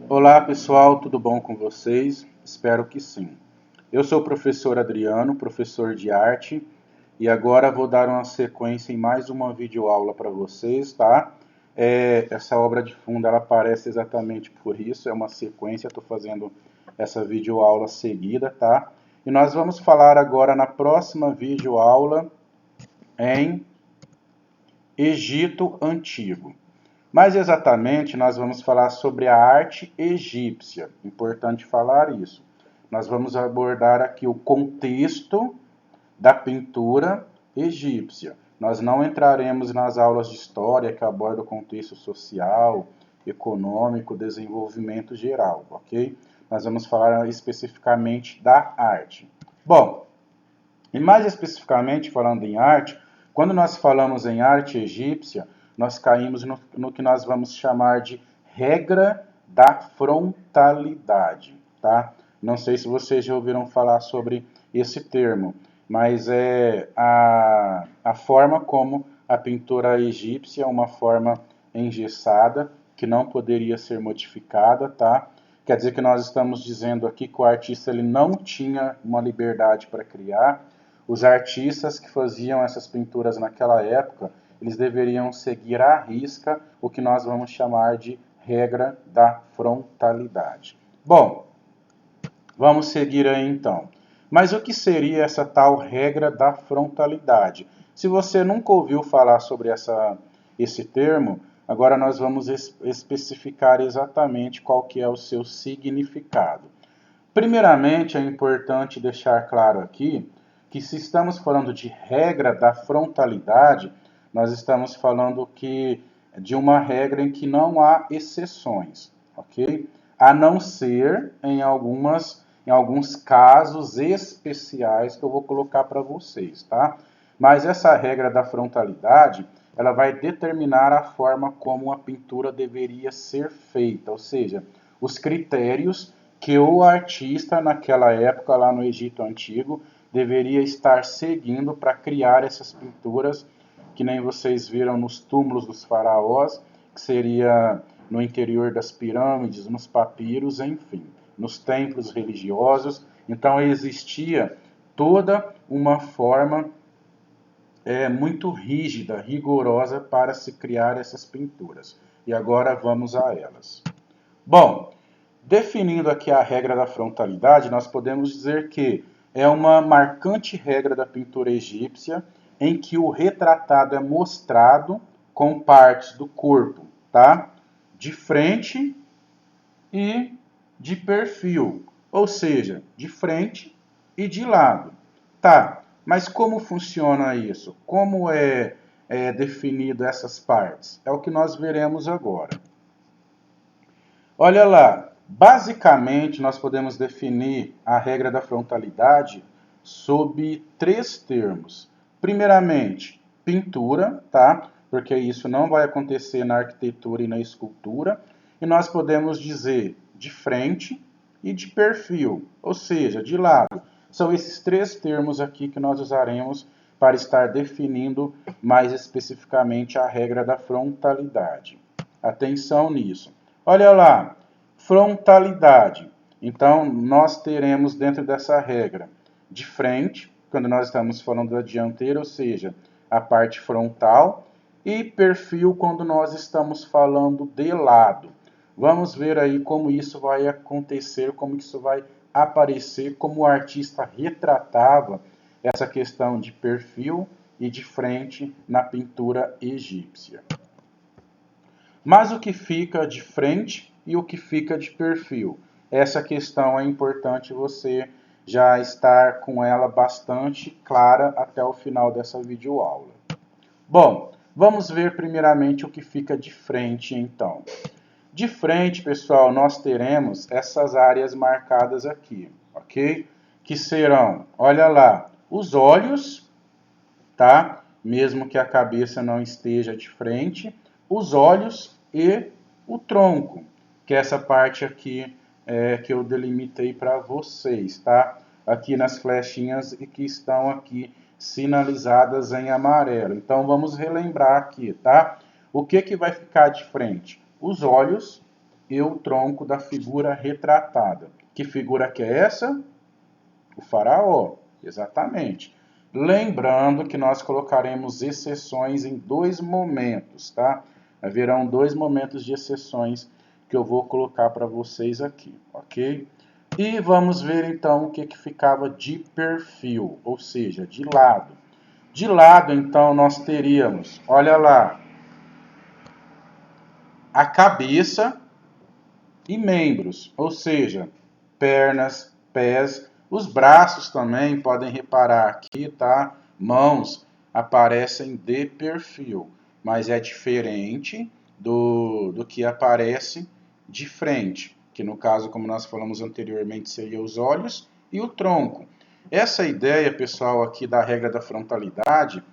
Olá pessoal, tudo bom com vocês? Espero que sim. Eu sou o professor Adriano, professor de arte, e agora vou dar uma sequência em mais uma videoaula para vocês, tá? Essa obra de fundo ela aparece exatamente por isso, é uma sequência, estou fazendo essa videoaula seguida, tá? E nós vamos falar agora na próxima videoaula em Egito Antigo. Mais exatamente, nós vamos falar sobre a arte egípcia. Importante falar isso. Nós vamos abordar aqui o contexto da pintura egípcia. Nós não entraremos nas aulas de história que abordam o contexto social, econômico, desenvolvimento geral, ok? Nós vamos falar especificamente da arte. Bom, e mais especificamente falando em arte, quando nós falamos em arte egípcia, nós caímos no que nós vamos chamar de regra da frontalidade, tá? Não sei se vocês já ouviram falar sobre esse termo, mas é a forma como a pintura egípcia é uma forma engessada, que não poderia ser modificada, tá? Quer dizer que nós estamos dizendo aqui que o artista ele não tinha uma liberdade para criar. Os artistas que faziam essas pinturas naquela época, eles deveriam seguir à risca o que nós vamos chamar de regra da frontalidade. Bom, vamos seguir aí então. Mas o que seria essa tal regra da frontalidade? Se você nunca ouviu falar sobre esse termo, agora nós vamos especificar exatamente qual que é o seu significado. Primeiramente, é importante deixar claro aqui que se estamos falando de regra da frontalidade, nós estamos falando de uma regra em que não há exceções, ok? A não ser em alguns casos especiais que eu vou colocar para vocês, tá? Mas essa regra da frontalidade, ela vai determinar a forma como a pintura deveria ser feita, ou seja, os critérios que o artista naquela época lá no Egito Antigo deveria estar seguindo para criar essas pinturas que nem vocês viram nos túmulos dos faraós, que seria no interior das pirâmides, nos papiros, enfim, nos templos religiosos. Então existia toda uma forma muito rígida, rigorosa para se criar essas pinturas. E agora vamos a elas. Bom, definindo aqui a regra da frontalidade, nós podemos dizer que é uma marcante regra da pintura egípcia em que o retratado é mostrado com partes do corpo, tá? De frente e de perfil, ou seja, de frente e de lado. Tá, mas como funciona isso? Como é definido essas partes? É o que nós veremos agora. Olha lá, basicamente nós podemos definir a regra da frontalidade sob três termos. Primeiramente, pintura, tá? Porque isso não vai acontecer na arquitetura e na escultura. E nós podemos dizer de frente e de perfil, ou seja, de lado. São esses três termos aqui que nós usaremos para estar definindo mais especificamente a regra da frontalidade. Atenção nisso. Olha lá, frontalidade. Então, nós teremos dentro dessa regra de frente, quando nós estamos falando da dianteira, ou seja, a parte frontal, e perfil quando nós estamos falando de lado. Vamos ver aí como isso vai acontecer, como isso vai aparecer, como o artista retratava essa questão de perfil e de frente na pintura egípcia. Mas o que fica de frente e o que fica de perfil? Essa questão é importante você já estar com ela bastante clara até o final dessa videoaula. Bom, vamos ver primeiramente o que fica de frente então. De frente, pessoal, nós teremos essas áreas marcadas aqui, ok? Que serão, olha lá, os olhos, tá? Mesmo que a cabeça não esteja de frente, os olhos e o tronco, que é essa parte aqui que eu delimitei para vocês, tá? Aqui nas flechinhas e que estão aqui sinalizadas em amarelo. Então vamos relembrar aqui, tá? O que vai ficar de frente? Os olhos, e o tronco da figura retratada. Que figura que é essa? O faraó, exatamente. Lembrando que nós colocaremos exceções em dois momentos, tá? Haverão dois momentos de exceções que eu vou colocar para vocês aqui, ok? E vamos ver então o que ficava de perfil, ou seja, de lado. De lado, então, nós teríamos, olha lá, a cabeça e membros, ou seja, pernas, pés, os braços também, podem reparar aqui, tá? Mãos aparecem de perfil, mas é diferente do que aparece de frente, que no caso, como nós falamos anteriormente, seria os olhos e o tronco. Essa ideia, pessoal, aqui da regra da frontalidade,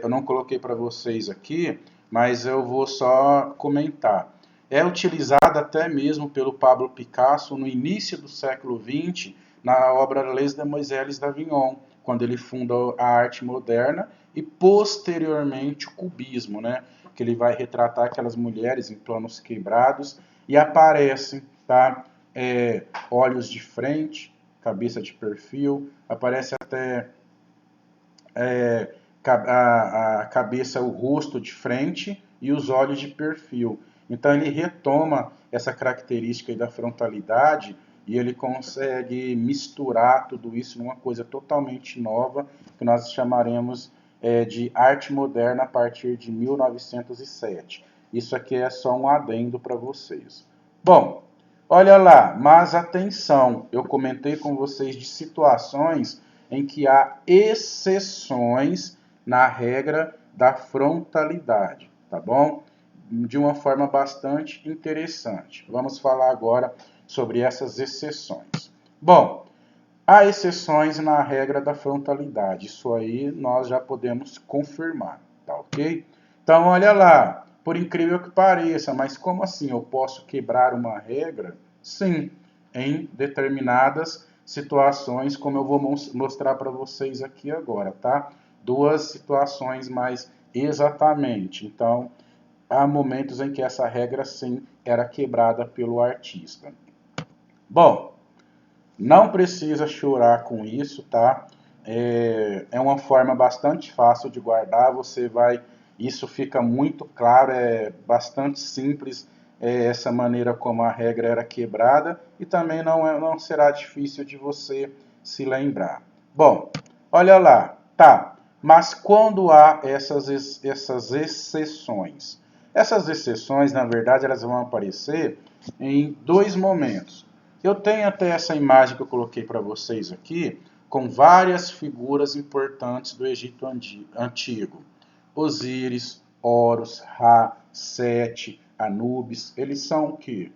eu não coloquei para vocês aqui, mas eu vou só comentar. É utilizada até mesmo pelo Pablo Picasso no início do século XX, na obra Les Demoiselles d'Avignon, quando ele funda a arte moderna e posteriormente o cubismo, né? Que ele vai retratar aquelas mulheres em planos quebrados e aparecem, tá? Olhos de frente, cabeça de perfil, aparece até a cabeça, o rosto de frente e os olhos de perfil. Então ele retoma essa característica da frontalidade e ele consegue misturar tudo isso numa coisa totalmente nova que nós chamaremos de arte moderna a partir de 1907. Isso aqui é só um adendo para vocês. Bom, olha lá, mas atenção, eu comentei com vocês de situações em que há exceções na regra da frontalidade, tá bom? De uma forma bastante interessante. Vamos falar agora sobre essas exceções. Bom, há exceções na regra da frontalidade, isso aí nós já podemos confirmar, tá ok? Então, olha lá, por incrível que pareça, mas como assim eu posso quebrar uma regra? Sim, em determinadas situações, como eu vou mostrar para vocês aqui agora, tá? Duas situações mais exatamente. Então, há momentos em que essa regra, sim, era quebrada pelo artista. Bom, não precisa chorar com isso, tá? É uma forma bastante fácil de guardar, isso fica muito claro, é bastante simples essa maneira como a regra era quebrada e também não será difícil de você se lembrar. Bom, olha lá, tá, mas quando há essas exceções? Essas exceções, na verdade, elas vão aparecer em dois momentos. Eu tenho até essa imagem que eu coloquei para vocês aqui, com várias figuras importantes do Egito Antigo. Osíris, Horus, Ra, Sete, Anubis, eles são o quê?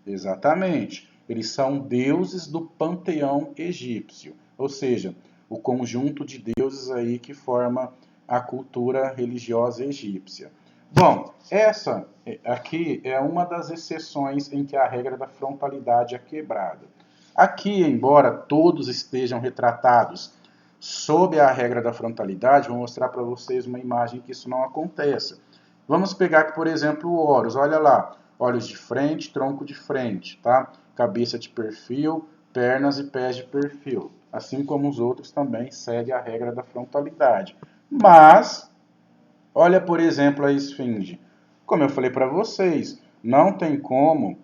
Exatamente, eles são deuses do panteão egípcio, ou seja, o conjunto de deuses aí que forma a cultura religiosa egípcia. Bom, essa aqui é uma das exceções em que a regra da frontalidade é quebrada. Aqui, embora todos estejam retratados sob a regra da frontalidade, vou mostrar para vocês uma imagem que isso não acontece. Vamos pegar aqui, por exemplo, o Horus. Olha lá, olhos de frente, tronco de frente, tá? Cabeça de perfil, pernas e pés de perfil. Assim como os outros também segue a regra da frontalidade. Mas olha, por exemplo, a esfinge. Como eu falei para vocês, não tem como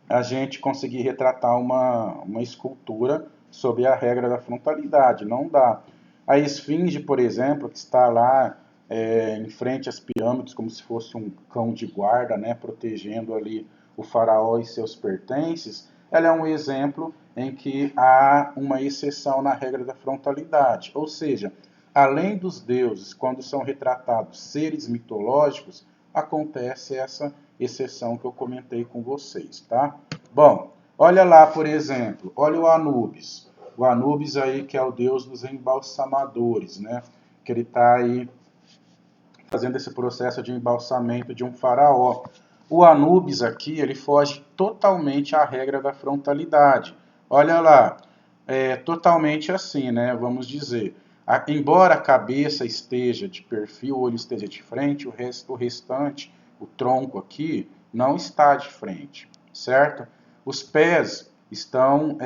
a gente conseguir retratar uma escultura sob a regra da frontalidade. Não dá. A esfinge, por exemplo, que está lá em frente às pirâmides, como se fosse um cão de guarda, né, protegendo ali o faraó e seus pertences, ela é um exemplo em que há uma exceção na regra da frontalidade. Ou seja, além dos deuses, quando são retratados seres mitológicos, acontece essa exceção que eu comentei com vocês, tá? Bom, olha lá, por exemplo, olha o Anubis. O Anubis aí que é o deus dos embalsamadores, né? Que ele está aí fazendo esse processo de embalsamento de um faraó. O Anubis aqui, ele foge totalmente à regra da frontalidade. Olha lá, totalmente assim, né? Vamos dizer. Embora a cabeça esteja de perfil, o olho esteja de frente, o restante, o tronco aqui, não está de frente, certo? Os pés estão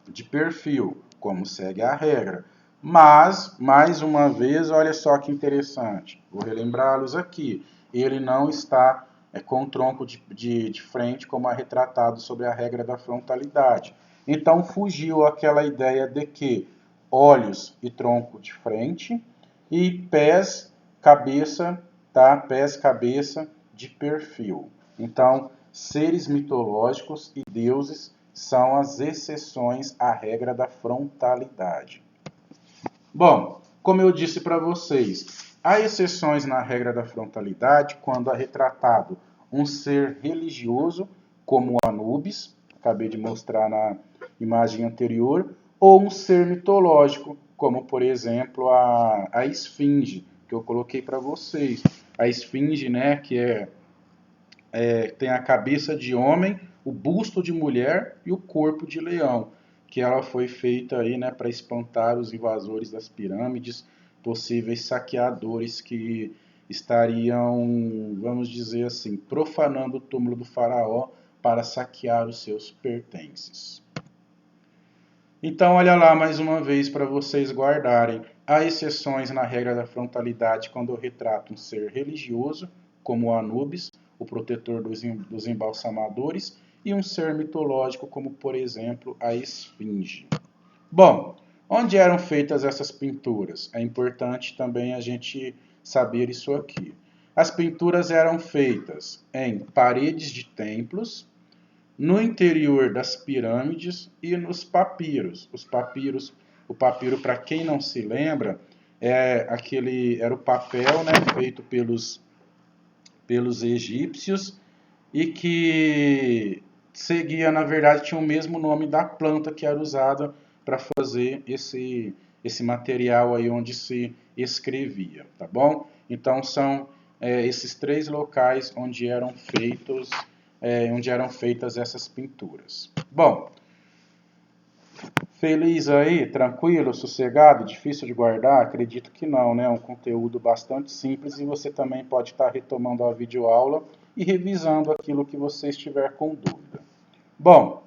de perfil, como segue a regra. Mas, mais uma vez, olha só que interessante, vou relembrá-los aqui, ele não está com o tronco de frente, como é retratado sobre a regra da frontalidade. Então, fugiu aquela ideia de que olhos e tronco de frente e pés, cabeça, tá? Pés, cabeça de perfil. Então, seres mitológicos e deuses são as exceções à regra da frontalidade. Bom, como eu disse para vocês, há exceções na regra da frontalidade quando é retratado um ser religioso, como Anubis, acabei de mostrar na imagem anterior, ou um ser mitológico, como por exemplo a esfinge, que eu coloquei para vocês. A esfinge, né, que tem a cabeça de homem, o busto de mulher e o corpo de leão, que ela foi feita aí, né, para espantar os invasores das pirâmides, possíveis saqueadores que estariam, vamos dizer assim, profanando o túmulo do faraó para saquear os seus pertences. Então, olha lá mais uma vez para vocês guardarem. Há exceções na regra da frontalidade quando eu retrato um ser religioso, como o Anubis, o protetor dos embalsamadores, e um ser mitológico, como por exemplo a Esfinge. Bom, onde eram feitas essas pinturas? É importante também a gente saber isso aqui. As pinturas eram feitas em paredes de templos, no interior das pirâmides e nos papiros. Os papiros, o papiro, para quem não se lembra, era o papel, né, feito pelos egípcios e que seguia, na verdade, tinha o mesmo nome da planta que era usada para fazer esse material aí onde se escrevia, tá bom? Então são esses três locais onde eram feitas essas pinturas. Bom, feliz aí, tranquilo, sossegado, difícil de guardar? Acredito que não, né? É um conteúdo bastante simples e você também pode estar retomando a videoaula e revisando aquilo que você estiver com dúvida. Bom,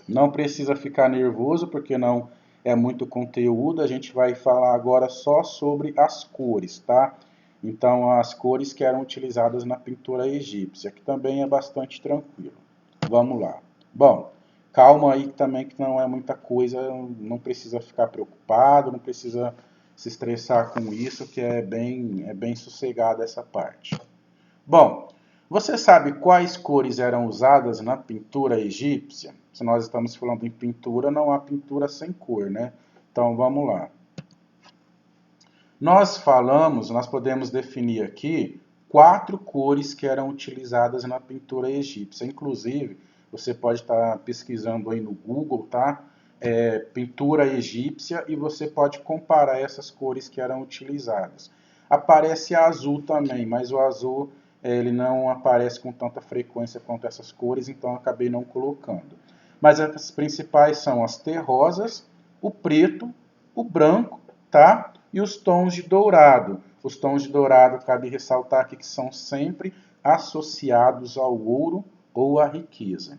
não precisa ficar nervoso porque não é muito conteúdo, a gente vai falar agora só sobre as cores, tá? Então, as cores que eram utilizadas na pintura egípcia, que também é bastante tranquilo. Vamos lá. Bom, calma aí também que não é muita coisa, não precisa ficar preocupado, não precisa se estressar com isso, que é bem sossegada essa parte. Bom, você sabe quais cores eram usadas na pintura egípcia? Se nós estamos falando em pintura, não há pintura sem cor, né? Então vamos lá. Nós podemos definir aqui 4 cores que eram utilizadas na pintura egípcia. Inclusive, você pode estar pesquisando aí no Google, tá? Pintura egípcia e você pode comparar essas cores que eram utilizadas. Aparece azul também, mas o azul ele não aparece com tanta frequência quanto essas cores, então eu acabei não colocando. Mas as principais são as terrosas, o preto, o branco, tá? E os tons de dourado. Os tons de dourado, cabe ressaltar aqui que são sempre associados ao ouro ou à riqueza.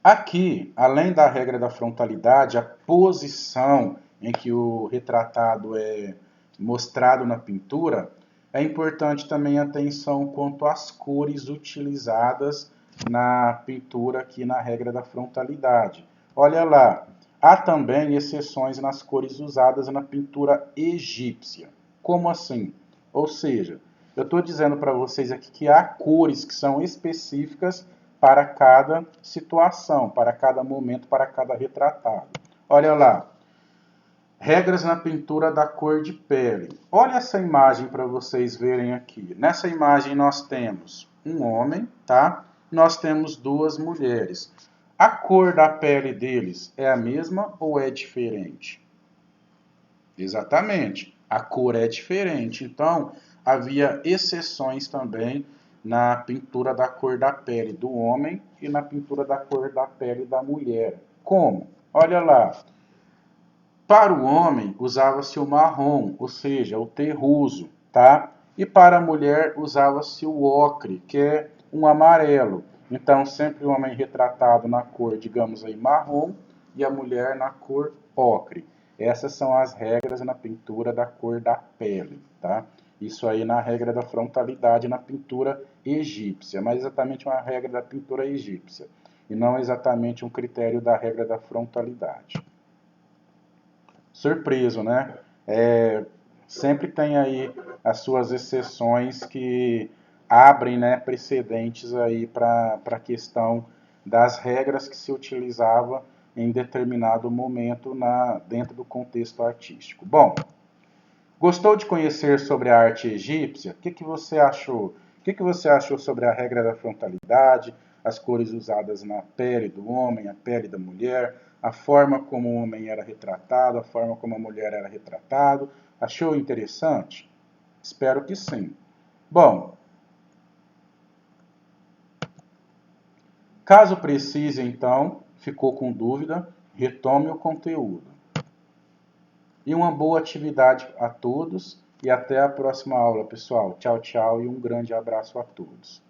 Aqui, além da regra da frontalidade, a posição em que o retratado é mostrado na pintura, é importante também a atenção quanto às cores utilizadas na pintura aqui na regra da frontalidade. Olha lá, há também exceções nas cores usadas na pintura egípcia. Como assim? Ou seja, eu estou dizendo para vocês aqui que há cores que são específicas para cada situação, para cada momento, para cada retratado. Olha lá, regras na pintura da cor de pele. Olha essa imagem para vocês verem aqui. Nessa imagem nós temos um homem, tá? Nós temos 2 mulheres. A cor da pele deles é a mesma ou é diferente? Exatamente, a cor é diferente. Então, havia exceções também na pintura da cor da pele do homem e na pintura da cor da pele da mulher. Como? Olha lá. Para o homem, usava-se o marrom, ou seja, o terroso, tá? E para a mulher usava-se o ocre, que é um amarelo. Então, sempre o homem retratado na cor, digamos aí, marrom, e a mulher na cor ocre. Essas são as regras na pintura da cor da pele, tá? Isso aí na regra da frontalidade na pintura egípcia, mas exatamente uma regra da pintura egípcia, e não exatamente um critério da regra da frontalidade. Surpreso, né? Sempre tem aí as suas exceções que abrem, né, precedentes aí para a questão das regras que se utilizava em determinado momento dentro do contexto artístico. Bom, gostou de conhecer sobre a arte egípcia? O que você achou? O que você achou sobre a regra da frontalidade, as cores usadas na pele do homem, a pele da mulher, a forma como o homem era retratado, a forma como a mulher era retratada? Achou interessante? Espero que sim. Bom, caso precise então, ficou com dúvida, retome o conteúdo. E uma boa atividade a todos e até a próxima aula, pessoal. Tchau, tchau e um grande abraço a todos.